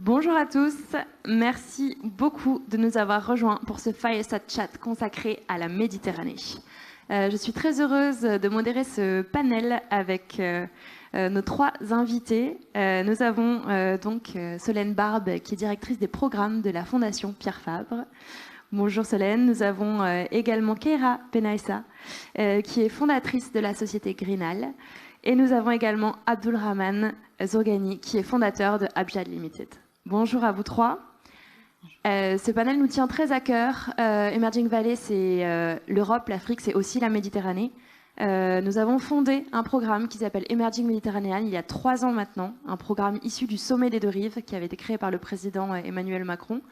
Bonjour à tous, merci beaucoup de nous avoir rejoints pour ce Fireside Chat consacré à la Méditerranée. Je suis très heureuse de modérer ce panel avec nos trois invités. Nous avons donc Solène Barbe, qui est directrice des programmes de la Fondation Pierre Fabre. Bonjour Solène. Nous avons également Keira Benaissa, qui est fondatrice de la société Greenal. Et nous avons également Abdulrahman Zourgani, qui est fondateur de Abjad Limited. Bonjour à vous trois. Ce panel nous tient très à cœur. Emerging Valley, c'est l'Europe, l'Afrique, c'est aussi la Méditerranée. Nous avons fondé un programme qui s'appelle Emerging Mediterranean il y a 3 ans maintenant, un programme issu du sommet des deux rives qui avait été créé par le président Emmanuel Macron,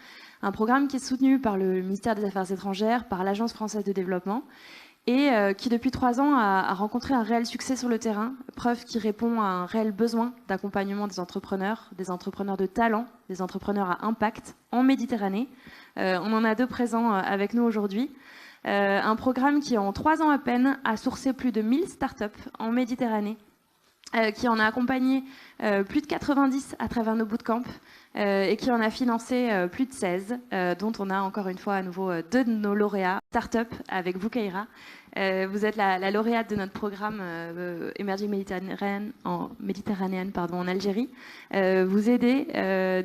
un programme qui est soutenu par le ministère des Affaires étrangères, par l'Agence française de développement, et qui depuis 3 ans a rencontré un réel succès sur le terrain, preuve qui répond à un réel besoin d'accompagnement des entrepreneurs de talent, des entrepreneurs à impact en Méditerranée. On en a 2 présents avec nous aujourd'hui. Un programme qui en 3 ans à peine a sourcé plus de 1000 startups en Méditerranée, qui en a accompagné plus de 90 à travers nos bootcamps et qui en a financé plus de 16, dont on a encore une fois à nouveau 2 de nos lauréats startup avec vous, Keira. Vous êtes la lauréate de notre programme Emerging Mediterranean en Algérie. Vous aidez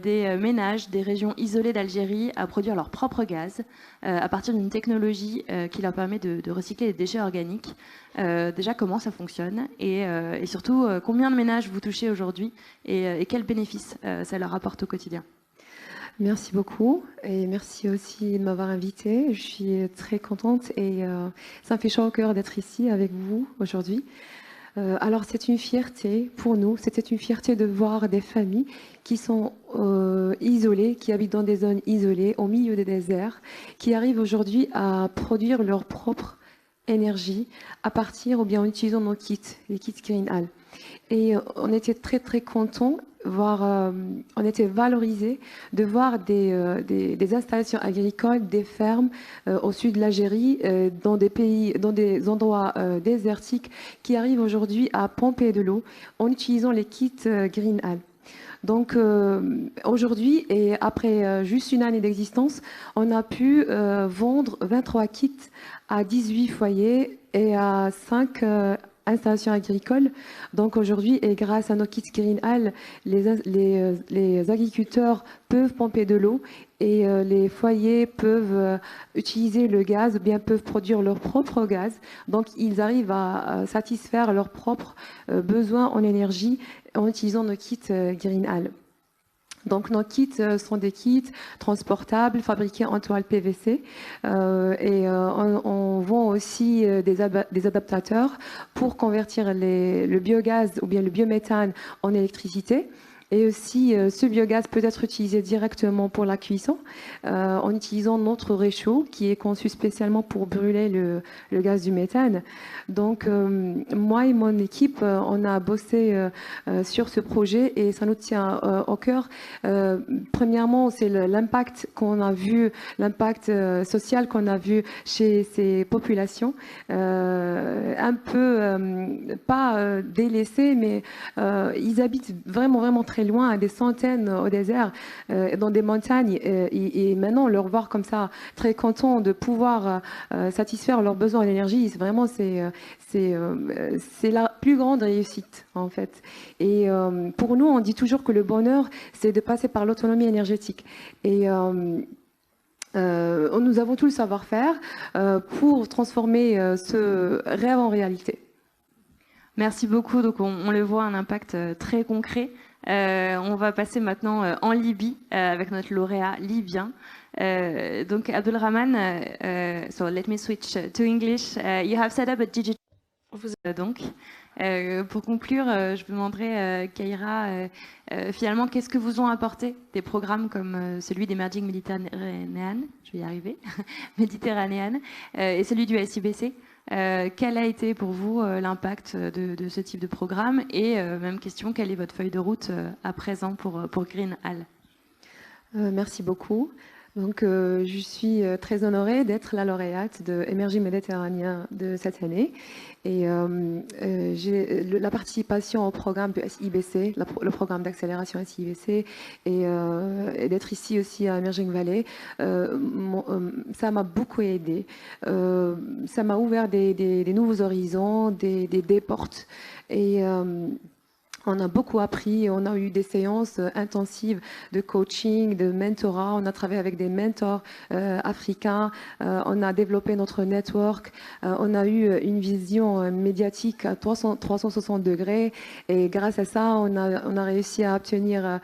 des ménages des régions isolées d'Algérie à produire leur propre gaz à partir d'une technologie qui leur permet de recycler les déchets organiques. Déjà, comment ça fonctionne et surtout, combien de ménages vous touchez aujourd'hui et quels bénéfices ça leur apporte au quotidien? Merci beaucoup et merci aussi de m'avoir invitée. Je suis très contente et ça me fait chaud au cœur d'être ici avec vous aujourd'hui. Alors c'est une fierté pour nous, c'était une fierté de voir des familles qui sont isolées, qui habitent dans des zones isolées, au milieu des déserts, qui arrivent aujourd'hui à produire leur propre énergie à partir ou bien en utilisant nos kits, les kits Greenal. Et on était très très contents, on était valorisés de voir des installations agricoles, des fermes au sud de l'Algérie, dans des endroits désertiques, qui arrivent aujourd'hui à pomper de l'eau en utilisant les kits Greenal. Donc aujourd'hui, et après juste une année d'existence, on a pu vendre 23 kits à 18 foyers et à 5 installations agricoles. Donc aujourd'hui, et grâce à nos kits Greenal, les agriculteurs peuvent pomper de l'eau et les foyers peuvent utiliser le gaz, ou bien peuvent produire leur propre gaz. Donc ils arrivent à satisfaire leurs propres besoins en énergie en utilisant nos kits Greenal. Donc nos kits sont des kits transportables fabriqués en toile PVC et on vend aussi des adaptateurs pour convertir le biogaz ou bien le biométhane en électricité. Et aussi, ce biogaz peut être utilisé directement pour la cuisson en utilisant notre réchaud qui est conçu spécialement pour brûler le gaz du méthane. Donc, moi et mon équipe, on a bossé sur ce projet et ça nous tient au cœur. Premièrement, c'est l'impact qu'on a vu, l'impact social qu'on a vu chez ces populations, un peu pas délaissées, mais ils habitent vraiment, vraiment très loin, à des centaines au désert, dans des montagnes, et maintenant leur voir comme ça, très content de pouvoir satisfaire leurs besoins en énergie, vraiment c'est la plus grande réussite en fait. Et pour nous, on dit toujours que le bonheur, c'est de passer par l'autonomie énergétique. Et nous avons tout le savoir-faire pour transformer ce rêve en réalité. Merci beaucoup. Donc on le voit, un impact très concret. On va passer maintenant en Libye avec notre lauréat libyen. Donc Abdulrahman, so let me switch to English. You have set up a digital. Donc, pour conclure, je vous demanderai, Keira, finalement, qu'est-ce que vous ont apporté des programmes comme celui d'Emerging Mediterranean, je vais y arriver, Méditerranéenne, et celui du SIBC. Quel a été pour vous l'impact de ce type de programme? Et même question, quelle est votre feuille de route à présent pour Greenal? Merci beaucoup. Donc, je suis très honorée d'être la lauréate de Émerging Méditerranéen de cette année. Et j'ai la participation au programme de SIBC, le programme d'accélération SIBC, et d'être ici aussi à Emerging Valley, ça m'a beaucoup aidé. Ça m'a ouvert des nouveaux horizons, des portes. Et on a beaucoup appris, on a eu des séances intensives de coaching, de mentorat, on a travaillé avec des mentors africains, on a développé notre network, on a eu une vision médiatique à 360 degrés et grâce à ça, on a réussi à obtenir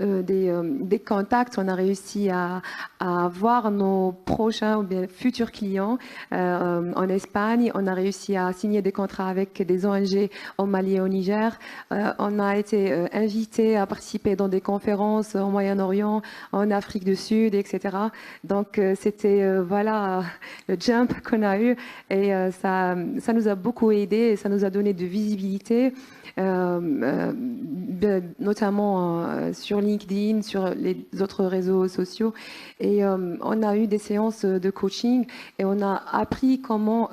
des contacts, on a réussi à voir nos prochains ou bien futurs clients en Espagne, on a réussi à signer des contrats avec des ONG au Mali et au Niger. On a été invité à participer dans des conférences au Moyen-Orient, en Afrique du Sud, etc. Donc, c'était voilà le jump qu'on a eu et ça nous a beaucoup aidé et ça nous a donné de visibilité. Notamment sur LinkedIn, sur les autres réseaux sociaux. Et on a eu des séances de coaching et on a appris comment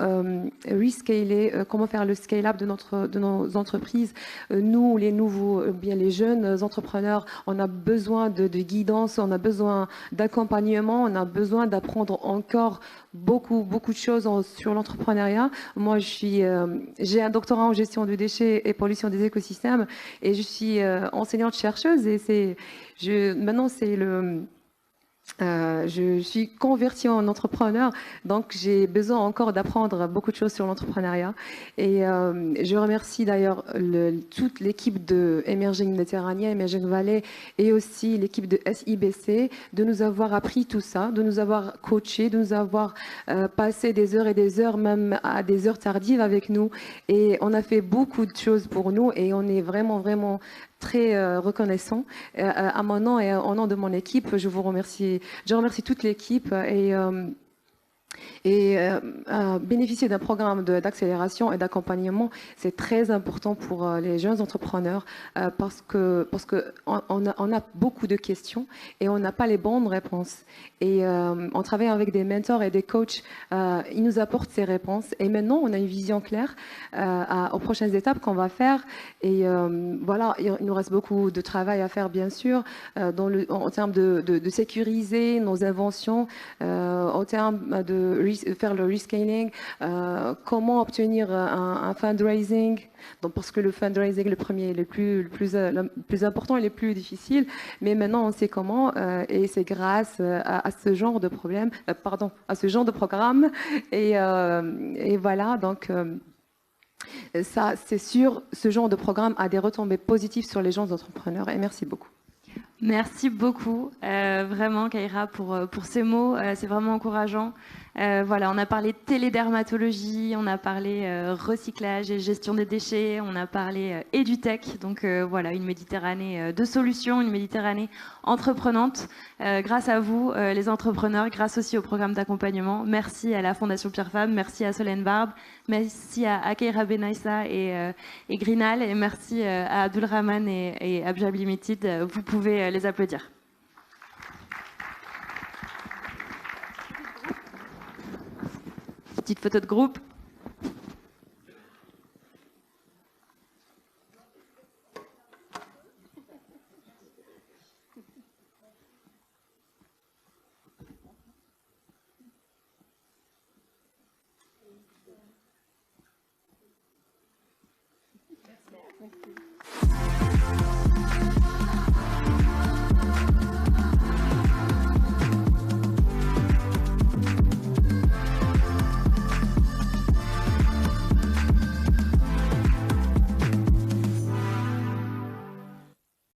rescaler, comment faire le scale-up de nos entreprises. Nous, les nouveaux, bien les jeunes entrepreneurs, on a besoin de guidance, on a besoin d'accompagnement, on a besoin d'apprendre encore beaucoup de choses sur l'entrepreneuriat. Moi, j'ai un doctorat en gestion de déchets et pollution des écosystèmes et je suis enseignante chercheuse et maintenant c'est je suis convertie en entrepreneur, donc j'ai besoin encore d'apprendre beaucoup de choses sur l'entrepreneuriat. Et je remercie d'ailleurs toute l'équipe de Emerging Méditerranéen, Emerging Valley et aussi l'équipe de SIBC de nous avoir appris tout ça, de nous avoir coachés, de nous avoir passé des heures et des heures, même à des heures tardives avec nous. Et on a fait beaucoup de choses pour nous et on est vraiment très reconnaissant. À mon nom et au nom de mon équipe, je vous remercie. Je remercie toute l'équipe et bénéficier d'un programme d'accélération et d'accompagnement, c'est très important pour les jeunes entrepreneurs parce que on a beaucoup de questions et on n'a pas les bonnes réponses. Et en travaillant avec des mentors et des coachs, ils nous apportent ces réponses. Et maintenant, on a une vision claire aux prochaines étapes qu'on va faire. Et voilà, il nous reste beaucoup de travail à faire, bien sûr, en termes de sécuriser nos inventions, en termes de faire le rescaling, comment obtenir un fundraising. Donc, parce que le fundraising, le premier, le plus important et le plus difficile, mais maintenant on sait comment, et c'est grâce à ce genre de problème, à ce genre de programme, et voilà, donc ça, c'est sûr, ce genre de programme a des retombées positives sur les gens entrepreneurs, et merci beaucoup. Merci beaucoup, vraiment, Kaira, pour ces mots. C'est vraiment encourageant. Voilà, on a parlé télédermatologie, on a parlé recyclage et gestion des déchets, on a parlé EduTech. Donc voilà, une Méditerranée de solutions, une Méditerranée entreprenante. Grâce à vous, les entrepreneurs, grâce aussi au programme d'accompagnement. Merci à la Fondation Pierre Fabre, merci à Solène Barbe, merci à Kaira Benaïssa et Grinal, et merci à Abdulrahman et Abjab Limited. Vous pouvez les applaudir. Petite photo de groupe. Merci.